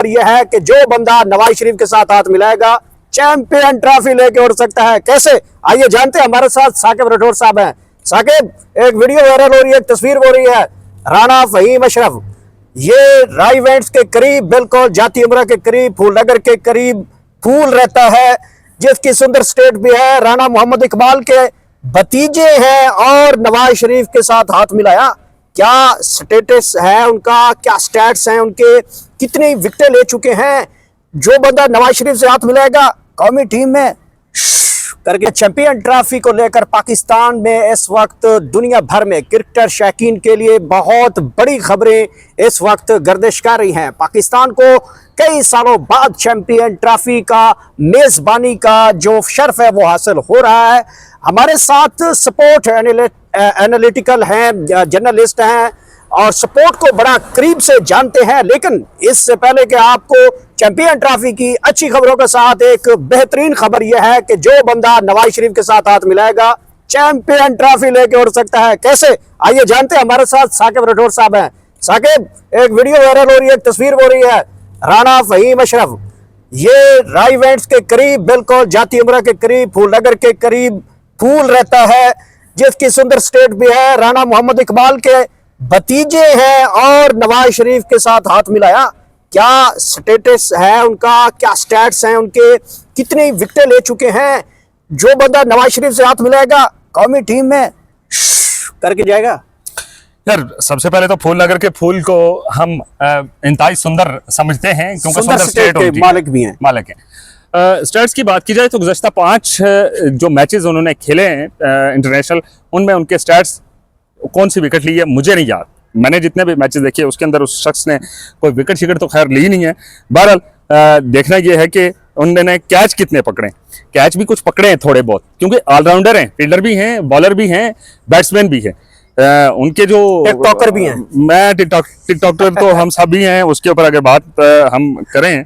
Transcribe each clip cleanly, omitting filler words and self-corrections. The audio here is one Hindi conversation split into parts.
यह है कि जो बंदा नवाज शरीफ के साथ हाथ मिलाएगा चैंपियन ट्रॉफी लेके उड़ सकता है। कैसे, आइए जानते हैं। हमारे साथ साकिब राठौर साहब हैं। साकिब, एक वीडियो वायरल हो रही है, एक तस्वीर हो रही है, राणा फहीम अशरफ ये राईवेंट्स के करीब, बिल्कुल जाती उमरा के करीब, फूलनगर के करीब फूल रहता है, जिसकी सुंदर स्टेट भी है। राणा मोहम्मद इकबाल के भतीजे हैं और नवाज शरीफ के साथ हाथ मिलाया। क्या स्टेटस है उनका, क्या स्टैट्स हैं उनके, कितनी विकेटें ले चुके हैं? जो बंदा नवाज शरीफ से हाथ मिलाएगा कौमी टीम में करके चैंपियन ट्रॉफी को लेकर पाकिस्तान में इस वक्त दुनिया भर में क्रिकेटर शौकीन के लिए बहुत बड़ी खबरें इस वक्त गर्दिश कर रही हैं। पाकिस्तान को कई सालों बाद चैंपियन ट्रॉफी का मेजबानी का जो शर्फ है वो हासिल हो रहा है। हमारे साथ सपोर्ट एनालिटिकल हैं, जर्नलिस्ट हैं और सपोर्ट को बड़ा करीब से जानते हैं। लेकिन इससे पहले कि आपको चैंपियन ट्रॉफी की अच्छी खबरों के साथ एक बेहतरीन खबर यह है कि जो बंदा नवाज शरीफ के साथ हाथ मिलाएगा चैंपियन ट्रॉफी लेके उड़ सकता है। कैसे, आइए जानते हैं। हमारे साथ साकिब राठौर साहब हैं। साकिब, एक वीडियो वायरल हो रही है, एक तस्वीर हो रही है, राणा फहीम अशरफ ये राईवेंट्स के करीब, बिल्कुल जाती उमरा के करीब, फूलनगर के करीब फूल रहता है, जिसकी सुंदर स्टेट भी है। राणा मोहम्मद इकबाल के भतीजे हैं और नवाज शरीफ के साथ हाथ मिलाया। क्या स्टेटस है उनका, क्या स्टैट्स हैं उनके, कितनी विकेटें ले चुके हैं? जो बंदा नवाज शरीफ से हाथ मिलाएगा कौमी टीम में करके जाएगा। यार, सबसे पहले तो फूलनगर के फूल को हम इंतहाई सुंदर समझते हैं, क्योंकि सुंदर स्टेट के मालिक भी हैं। स्टेट्स की बात की जाए तो गुज़श्ता 5 जो मैचेस उन्होंने खेले हैं इंटरनेशनल, उनमें उनके स्टैट्स कौन सी विकेट ली है मुझे नहीं याद। मैंने जितने भी मैचेस देखे उसके अंदर उस शख्स ने कोई विकेट शिकेट तो खैर ली नहीं है। बहरहाल देखना यह है कि उन्होंने कैच कितने पकड़े, कैच भी कुछ पकड़े हैं थोड़े बहुत, क्योंकि ऑलराउंडर हैं, फील्डर भी हैं, बॉलर भी हैं, बैट्समैन भी हैं। उनके जो टिकटॉकर भी हैं। मैं टिकटॉकर तो हम सब भी हैं, उसके ऊपर अगर बात हम करें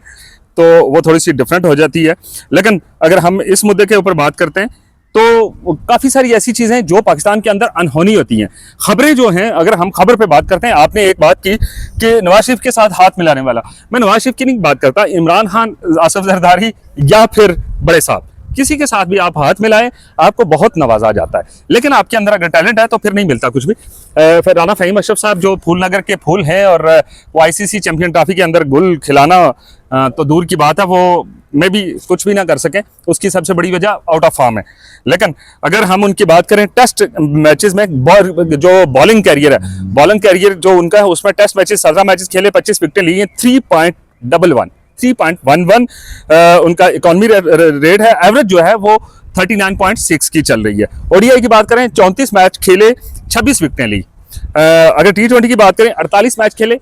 तो वो थोड़ी सी डिफरेंट हो जाती है। लेकिन अगर हम इस मुद्दे के ऊपर बात करते हैं तो काफ़ी सारी ऐसी चीज़ें जो पाकिस्तान के अंदर अनहोनी होती हैं। खबरें जो हैं, अगर हम खबर पे बात करते हैं, आपने एक बात की कि नवाज शरीफ के साथ हाथ मिलाने वाला, मैं नवाज शरीफ की नहीं बात करता, इमरान खान, आसिफ जरदारी या फिर बड़े साहब, किसी के साथ भी आप हाथ मिलाएं आपको बहुत नवाजा जाता है। लेकिन आपके अंदर अगर टैलेंट है तो फिर नहीं मिलता कुछ भी। फिर राणा फहीम अशरफ साहब जो फूलनगर के फूल हैं और वो आईसीसी चैंपियन ट्रॉफी के अंदर गुल खिलाना तो दूर की बात है, वो में भी कुछ भी ना कर सकें, उसकी सबसे बड़ी वजह आउट ऑफ फॉर्म है। लेकिन अगर हम उनकी बात करें टेस्ट मैचेस में, जो बॉलिंग कैरियर है, बॉलिंग कैरियर जो उनका है उसमें टेस्ट मैचेस 17 मैचेस खेले, 25 विकेटें ली हैं, 3.11 उनका इकोनॉमी रेट है। एवरेज जो है वो 39.6 की चल रही है। ओडीआई की बात करें 34 मैच खेले, 26 विकेटें ली। अगर T20 की बात करें 48 मैच खेले,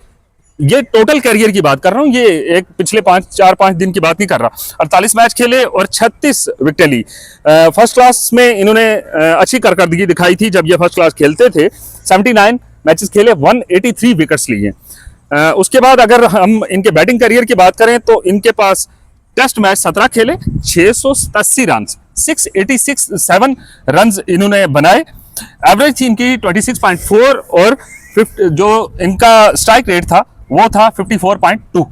ये टोटल कैरियर की बात कर रहा हूँ, ये एक पिछले 4-5 दिन की बात नहीं कर रहा। 48 मैच खेले और 36 विकेटें ली। फर्स्ट क्लास में इन्होंने अच्छी कारकर्दगी दिखाई थी जब ये फर्स्ट क्लास खेलते थे। 79 मैचेस खेले, 183 विकेट्स लिए। उसके बाद अगर हम इनके बैटिंग करियर की बात करें तो इनके पास टेस्ट मैच 17 खेले, 687 रन, 686 रन इन्होंने बनाए। एवरेज थी इनकी 26.4 और जो इनका स्ट्राइक रेट था वो था 54.2।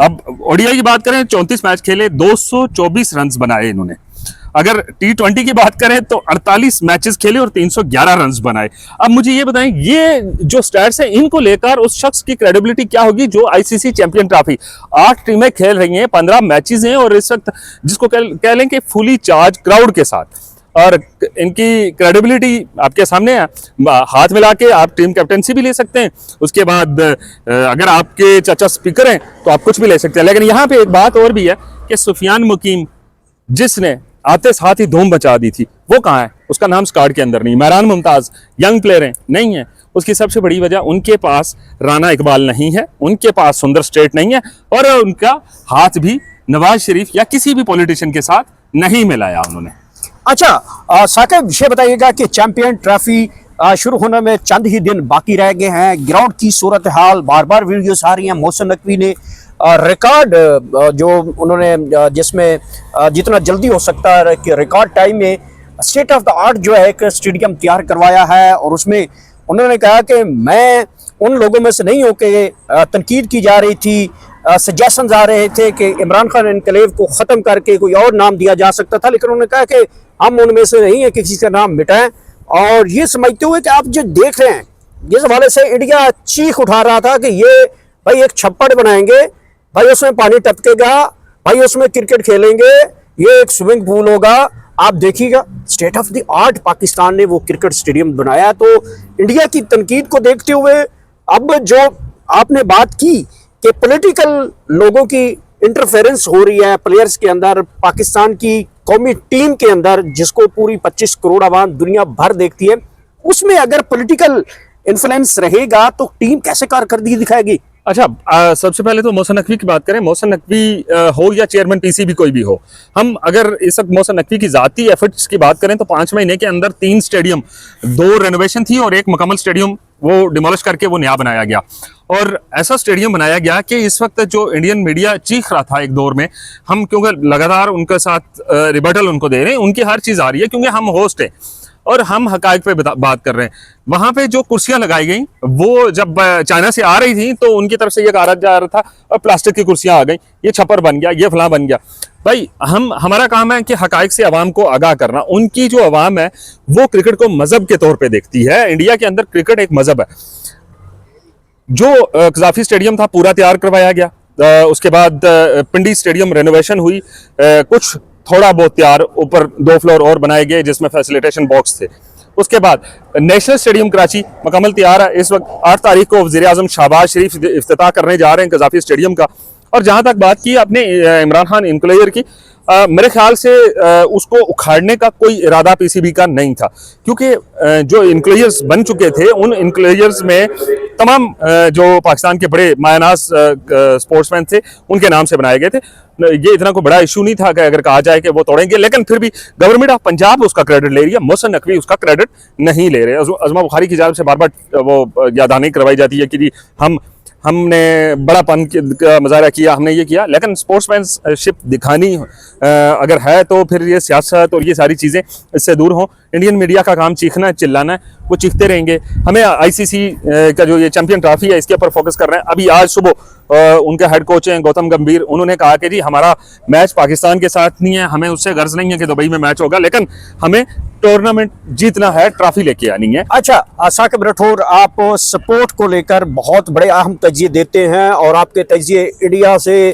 अब ओडीआई की बात करें 34 मैच खेले, 224 रन बनाए इन्होंने। अगर T20 की बात करें तो 48 मैचेस खेले और 311 रन बनाए। अब मुझे ये बताएं, ये जो स्टैट्स हैं इनको लेकर उस शख्स की क्रेडिबिलिटी क्या होगी जो आईसीसी चैंपियन ट्रॉफी 8 टीमें खेल रही हैं, 15 मैचेस हैं और इस वक्त जिसको कह लें कि फुली चार्ज क्राउड के साथ, और इनकी क्रेडिबिलिटी आपके सामने है। हाथ मिला के आप टीम कैप्टनसी भी ले सकते हैं, उसके बाद अगर आपके चाचा स्पीकर हैं तो आप कुछ भी ले सकते हैं। लेकिन यहाँ पे एक बात और भी है कि सुफियान मुकीम जिसने आते साथ ही धूम बचा दी थी, वो कहाँ है? उसका नाम स्क्वाड के अंदर नहीं। महरान मुमताज यंग प्लेयर हैं, नहीं है। उसकी सबसे बड़ी वजह उनके पास राना इकबाल नहीं है, उनके पास सुंदर स्टेट नहीं है और उनका हाथ भी नवाज शरीफ या किसी भी पॉलिटिशियन के साथ नहीं मिलाया उन्होंने। अच्छा साकिब, ये बताइएगा कि चैंपियन ट्रॉफी शुरू होने में चंद ही दिन बाकी रह गए हैं। ग्राउंड की सूरत हाल, बार बार वीडियोस आ रही हैं। मोहसिन नकवी ने रिकॉर्ड जो उन्होंने जिसमें जितना जल्दी हो सकता है कि रिकॉर्ड टाइम में स्टेट ऑफ द आर्ट जो है एक स्टेडियम तैयार करवाया है और उसमें उन्होंने कहा कि मैं उन लोगों में से नहीं हूँ कि तनकीद की जा रही थी सजेशंस आ रहे थे कि इमरान खान एनक्लेव को ख़त्म करके कोई और नाम दिया जा सकता था, लेकिन उन्होंने कहा कि हम उनमें से नहीं है, किसी का नाम मिटाएं। और ये समझते हुए कि आप जो देख रहे हैं, जिस हवाले से इंडिया चीख उठा रहा था कि ये भाई एक छप्पड़ बनाएंगे, भाई उसमें पानी टपकेगा, भाई उसमें क्रिकेट खेलेंगे, ये एक स्विमिंग पूल होगा, आप देखिएगा state of the art Pakistan ने वो क्रिकेट स्टेडियम बनाया। तो इंडिया की तनकीद को देखते हुए अब जो आपने बात की कि पॉलिटिकल लोगों की इंटरफेरेंस हो रही है प्लेयर्स के अंदर, पाकिस्तान की कौमी टीम के अंदर, जिसको पूरी 25 करोड़ आवाम दुनिया भर देखती है, उसमें अगर पॉलिटिकल इन्फ्लुएंस रहेगा तो टीम कैसे कारकर्दगी दिखाएगी? अच्छा, सबसे पहले तो मोहसिन नकवी की बात करें। मोहसिन नकवी हो या चेयरमैन पीसीबी कोई भी हो, हम अगर इस वक्त मोहसिन नकवी की जाती एफर्ट्स की बात करें तो 5 महीने के अंदर 3 स्टेडियम, 2 रेनोवेशन थी और 1 मुकम्मल स्टेडियम वो डिमोलिश करके वो नया बनाया गया। और ऐसा स्टेडियम बनाया गया कि इस वक्त जो इंडियन मीडिया चीख रहा था एक दौर में, हम क्योंकि लगातार उनके साथ रिबटल उनको दे रहे हैं, उनकी हर चीज़ आ रही है क्योंकि हम होस्ट हैं और हम हकायक पे बात कर रहे हैं। वहां पे जो कुर्सियां लगाई गई वो जब चाइना से आ रही थी तो उनकी तरफ से ये कहा जा रहा था और प्लास्टिक की कुर्सियां आ गई, ये छप्पर बन गया, ये फलां बन गया। भाई हमारा काम है कि हकायक से अवाम को आगाह करना। उनकी जो अवाम है वो क्रिकेट को मजहब के तौर पे देखती है। इंडिया के अंदर क्रिकेट एक मजहब है। जो कजाफी स्टेडियम था पूरा तैयार करवाया गया, उसके बाद पिंडी स्टेडियम रेनोवेशन हुई, कुछ थोड़ा बहुत तैयार, ऊपर 2 फ्लोर और बनाए गए जिसमें फैसिलिटेशन बॉक्स थे। उसके बाद नेशनल स्टेडियम कराची मुकम्मल तैयार है। इस वक्त 8 तारीख को वज़ीर आज़म शहबाज शरीफ इफ्तिताह करने जा रहे हैं कजाफी स्टेडियम का। और जहां तक बात की आपने इमरान खान इनक्लोजर की, मेरे ख्याल से उसको उखाड़ने का कोई इरादा पीसीबी का नहीं था, क्योंकि जो इनक्लोजर्स बन चुके थे उन इनक्लोजर्स में तमाम जो पाकिस्तान के बड़े मायनाज स्पोर्ट्समैन थे उनके नाम से बनाए गए थे। ये इतना कोई बड़ा इशू नहीं था कि अगर कहा जाए कि वो तोड़ेंगे, लेकिन फिर भी गवर्नमेंट ऑफ पंजाब उसका क्रेडिट ले रही है, मोहसिन नकवी उसका क्रेडिट नहीं ले रहे। अज़मा बुखारी की जानिब से बार बार वो याददानी करवाई जाती है कि जी हमने बड़ापन का मुजाहरा किया, हमने ये किया, लेकिन स्पोर्ट्समैनशिप दिखानी अगर है तो फिर ये सियासत और ये सारी चीज़ें इससे दूर हों। इंडियन मीडिया का काम चीखना चिल्लाना है, वो चीखते रहेंगे। हमें आईसीसी का जो ये चैंपियन ट्रॉफी है इसके ऊपर फोकस कर रहे हैं। अभी आज सुबह उनके हेड कोच हैं गौतम गंभीर, उन्होंने कहा कि जी हमारा मैच पाकिस्तान के साथ नहीं है, हमें उससे गर्ज नहीं है कि दुबई में मैच होगा, लेकिन हमें टूर्नामेंट जीतना है, ट्रॉफी लेके आनी है। अच्छा साकिब राठौर, आप सपोर्ट को लेकर बहुत बड़े अहम तजिए देते हैं और आपके तजिए इंडिया से,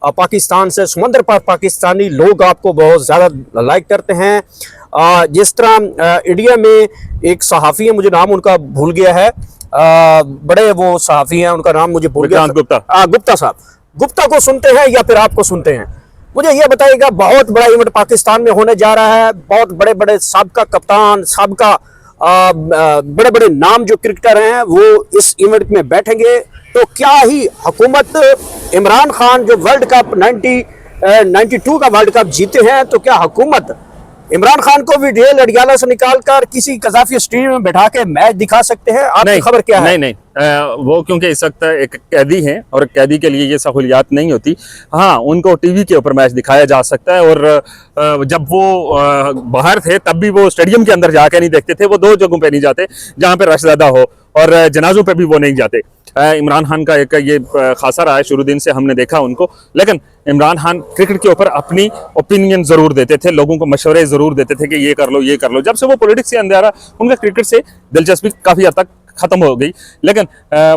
पाकिस्तान से, समंदर पर पाकिस्तानी लोग आपको बहुत ज़्यादा लाइक करते हैं। जिस तरह इंडिया में एक सहाफ़ी है, मुझे नाम उनका भूल गया है, बड़े वो सहाफ़ी हैं, उनका नाम मुझे भूल गया, गुप्ता साहब। गुप्ता को सुनते हैं या फिर आपको सुनते हैं? मुझे यह बताइएगा, बहुत बड़ा इवेंट पाकिस्तान में होने जा रहा है, बहुत बड़े बड़े साबका कप्तान, साबका बड़े बड़े नाम जो क्रिकेटर हैं वो इस इवेंट में बैठेंगे। तो क्या ही हुकूमत, इमरान खान जो वर्ल्ड कप 92 का वर्ल्ड कप जीते हैं, तो क्या हुकूमत इमरान खान को भी जेल अडियाला से निकालकर किसी कजाफी स्टेडियम में बैठा के मैच दिखा सकते हैं? आपकी खबर क्या है? नहीं, वो क्योंकि इस वक्त एक कैदी हैं और कैदी के लिए ये सहूलियात नहीं होती। हाँ, उनको टीवी के ऊपर मैच दिखाया जा सकता है, और जब वो बाहर थे तब भी वो स्टेडियम के अंदर जाके नहीं देखते थे। वो 2 जगहों पे नहीं जाते जहाँ पे रश ज़्यादा हो, और जनाजों पे भी वो नहीं जाते। इमरान खान का एक ये खासा रहा है, शुरू दिन से हमने देखा उनको, लेकिन इमरान खान क्रिकेट के ऊपर अपनी ओपिनियन ज़रूर देते थे, लोगों को मशवरे ज़रूर देते थे कि ये कर लो, ये कर लो। जब से वो पॉलिटिक्स से अंदर आ, उनका क्रिकेट से दिलचस्पी काफ़ी हद तक खत्म हो गई। लेकिन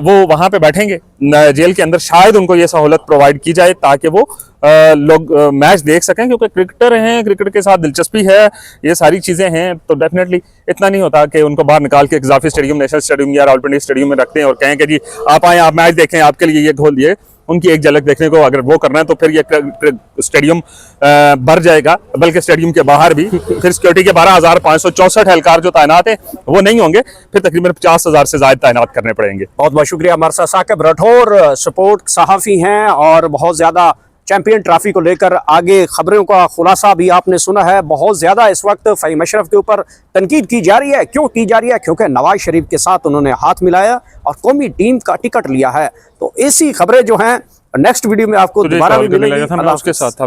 वो वहाँ पे बैठेंगे जेल के अंदर, शायद उनको ये सहूलत प्रोवाइड की जाए ताकि वो लोग मैच देख सकें, क्योंकि क्रिकेटर हैं, क्रिकेट के साथ दिलचस्पी है, ये सारी चीज़ें हैं। तो डेफिनेटली इतना नहीं होता कि उनको बाहर निकाल के कजाफी स्टेडियम, नेशनल स्टेडियम या रावलपिंडी स्टेडियम में रखते हैं और कहें कि जी आप आएँ, आप मैच देखें, आपके लिए ये खोल दिए। उनकी एक झलक देखने को अगर वो करना है तो फिर ये स्टेडियम भर जाएगा, बल्कि स्टेडियम के बाहर भी फिर सिक्योरिटी के 12,564 एहलकार जो तैनात हैं वो नहीं होंगे, फिर तकरीबन 50,000 से ज़्यादा तैनात करने पड़ेंगे। बहुत बहुत शुक्रिया। हमारे साथ साकिब राठौर सपोर्ट सहाफ़ी हैं और बहुत ज़्यादा चैंपियन ट्रॉफी को लेकर आगे खबरों का खुलासा भी आपने सुना है। बहुत ज़्यादा इस वक्त फ़हीम अशरफ के ऊपर तनकीद की जा रही है। क्यों की जा रही है? क्योंकि नवाज शरीफ के साथ उन्होंने हाथ मिलाया और कौमी टीम का टिकट लिया है। तो ऐसी खबरें जो हैं नेक्स्ट वीडियो में आपको दोबारा भी मिलेंगी। उसके साथ था।